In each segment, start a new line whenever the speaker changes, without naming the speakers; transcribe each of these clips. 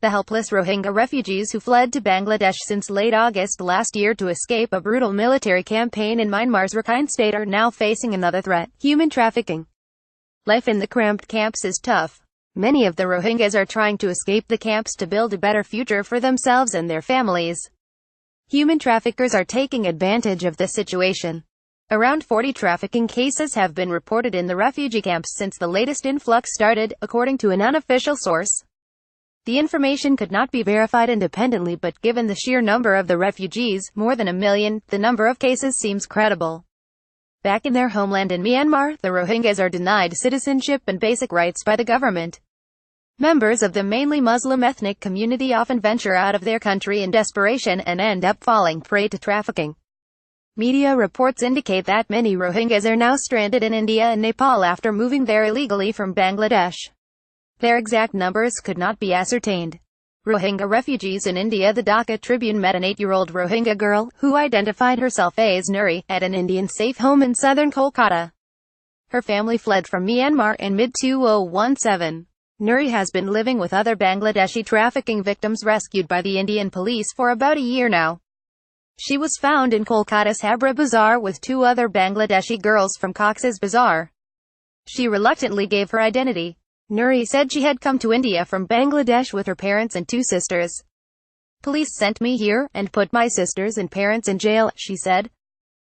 The helpless Rohingya refugees who fled to Bangladesh since late August last year to escape a brutal military campaign in Myanmar's Rakhine state are now facing another threat: human trafficking. Life in the cramped camps is tough. Many of the Rohingyas are trying to escape the camps to build a better future for themselves and their families. Human traffickers are taking advantage of this situation. Around 40 trafficking cases have been reported in the refugee camps since the latest influx started, according to an unofficial source. The information could not be verified independently, but given the sheer number of the refugees, more than 1 million, the number of cases seems credible. Back in their homeland in Myanmar, the Rohingyas are denied citizenship and basic rights by the government. Members of the mainly Muslim ethnic community often venture out of their country in desperation and end up falling prey to trafficking. Media reports indicate that many Rohingyas are now stranded in India and Nepal after moving there illegally from Bangladesh. Their exact numbers could not be ascertained. Rohingya refugees in India. The Dhaka Tribune met an 8-year-old Rohingya girl, who identified herself as Nuri, at an Indian safe home in southern Kolkata. Her family fled from Myanmar in mid-2017. Nuri has been living with other Bangladeshi trafficking victims rescued by the Indian police for about a year now. She was found in Kolkata's Habra Bazaar with 2 other Bangladeshi girls from Cox's Bazar. She reluctantly gave her identity. Nuri said she had come to India from Bangladesh with her parents and 2 sisters. "Police sent me here, and put my sisters and parents in jail," she said.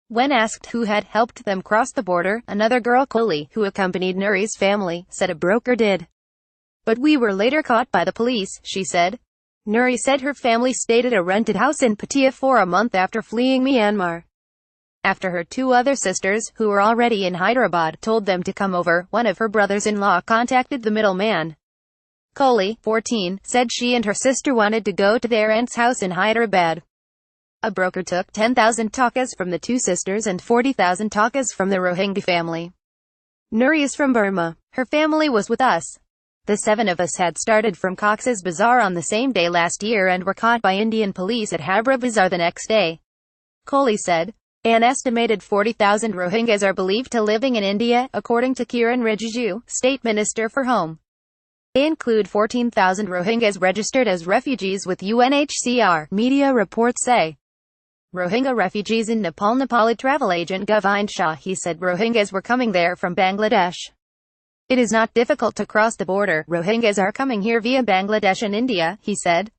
When asked who had helped them cross the border, another girl, Koli, who accompanied Nuri's family, said a broker did. "But we were later caught by the police," she said. Nuri said her family stayed at a rented house in Pattaya for a month after fleeing Myanmar. After her 2 other sisters, who were already in Hyderabad, told them to come over, one of her brothers-in-law contacted the middleman. Koli, 14, said she and her sister wanted to go to their aunt's house in Hyderabad. A broker took 10,000 takas from the 2 sisters and 40,000 takas from the Rohingya family. Nuri is from Burma. "Her family was with us. The 7 of us had started from Cox's Bazar on the same day last year and were caught by Indian police at Habra Bazaar the next day," Koli said. An estimated 40,000 Rohingyas are believed to living in India, according to Kiran Rijiju, State Minister for Home. They include 14,000 Rohingyas registered as refugees with UNHCR, media reports say. Rohingya refugees in Nepal. Nepali travel agent Govind Shah, he said Rohingyas were coming there from Bangladesh. "It is not difficult to cross the border. Rohingyas are coming here via Bangladesh and India," he said.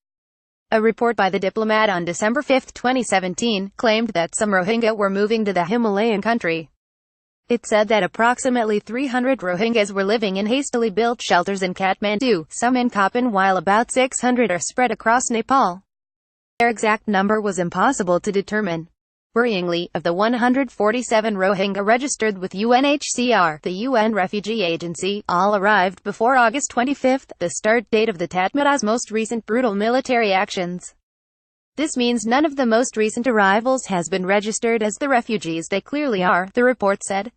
A report by The Diplomat on December 5, 2017, claimed that some Rohingya were moving to the Himalayan country. It said that approximately 300 Rohingyas were living in hastily built shelters in Kathmandu, some in Kapan, while about 600 are spread across Nepal. Their exact number was impossible to determine. Worryingly, of the 147 Rohingya registered with UNHCR, the UN Refugee Agency, all arrived before August 25, the start date of the Tatmada's most recent brutal military actions. This means none of the most recent arrivals has been registered as the refugees they clearly are, the report said.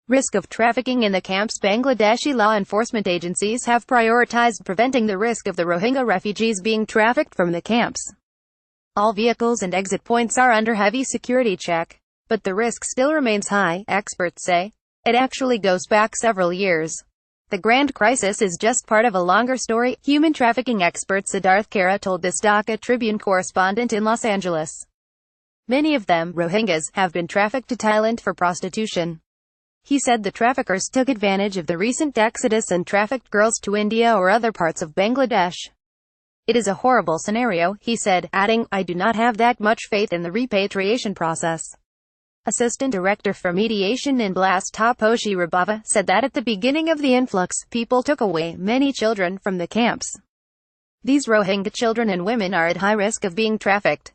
Risk of trafficking in the camps. Bangladeshi law enforcement agencies have prioritized preventing the risk of the Rohingya refugees being trafficked from the camps. All vehicles and exit points are under heavy security check. But the risk still remains high, experts say. It actually goes back several years. The grand crisis is just part of a longer story, human trafficking expert Siddharth Kara told this Dhaka Tribune correspondent in Los Angeles. Many of them, Rohingyas, have been trafficked to Thailand for prostitution. He said the traffickers took advantage of the recent exodus and trafficked girls to India or other parts of Bangladesh. "It is a horrible scenario," he said, adding, "I do not have that much faith in the repatriation process." Assistant Director for Mediation in Blast Taposhi Rabava said that at the beginning of the influx, people took away many children from the camps. These Rohingya children and women are at high risk of being trafficked.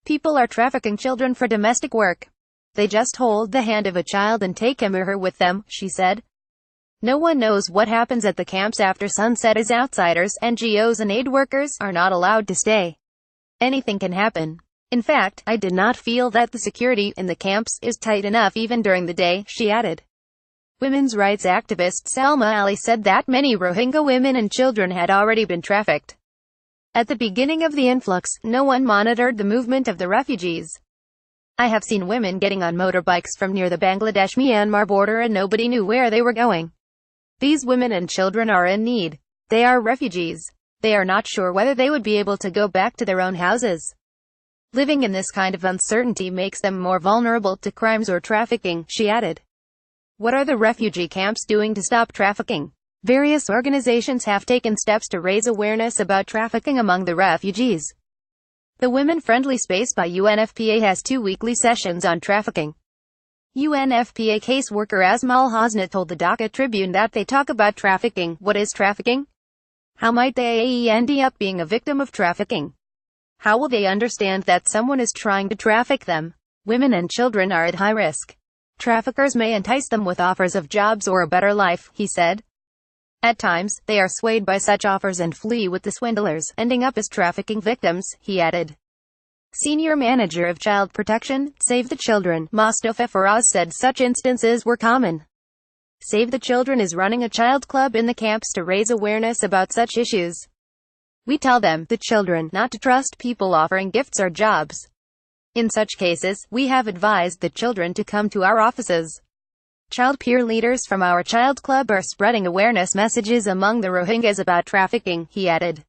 People are trafficking children for domestic work. They just hold the hand of a child and take him or her with them, she said. No one knows what happens at the camps after sunset as outsiders, NGOs and aid workers, are not allowed to stay. Anything can happen. In fact, I did not feel that the security in the camps is tight enough even during the day, she added. Women's rights activist Salma Ali said that many Rohingya women and children had already been trafficked. At the beginning of the influx, no one monitored the movement of the refugees. I have seen women getting on motorbikes from near the Bangladesh-Myanmar border and nobody knew where they were going. These women and children are in need. They are refugees. They are not sure whether they would be able to go back to their own houses. Living in this kind of uncertainty makes them more vulnerable to crimes or trafficking, she added. What are the refugee camps doing to stop trafficking? Various organizations have taken steps to raise awareness about trafficking among the refugees. The Women-Friendly Space by UNFPA has 2 weekly sessions on trafficking. UNFPA caseworker Asma Hasna told the Dhaka Tribune that they talk about trafficking. What is trafficking? How might they end up being a victim of trafficking? How will they understand that someone is trying to traffic them? Women and children are at high risk. Traffickers may entice them with offers of jobs or a better life, he said. At times, they are swayed by such offers and flee with the swindlers, ending up as trafficking victims, he added. Senior Manager of Child Protection, Save the Children, Mostafa Faraz said such instances were common. Save the Children is running a child club in the camps to raise awareness about such issues. We tell them, the children, not to trust people offering gifts or jobs. In such cases, we have advised the children to come to our offices. Child peer leaders from our child club are spreading awareness messages among the Rohingyas about trafficking, he added.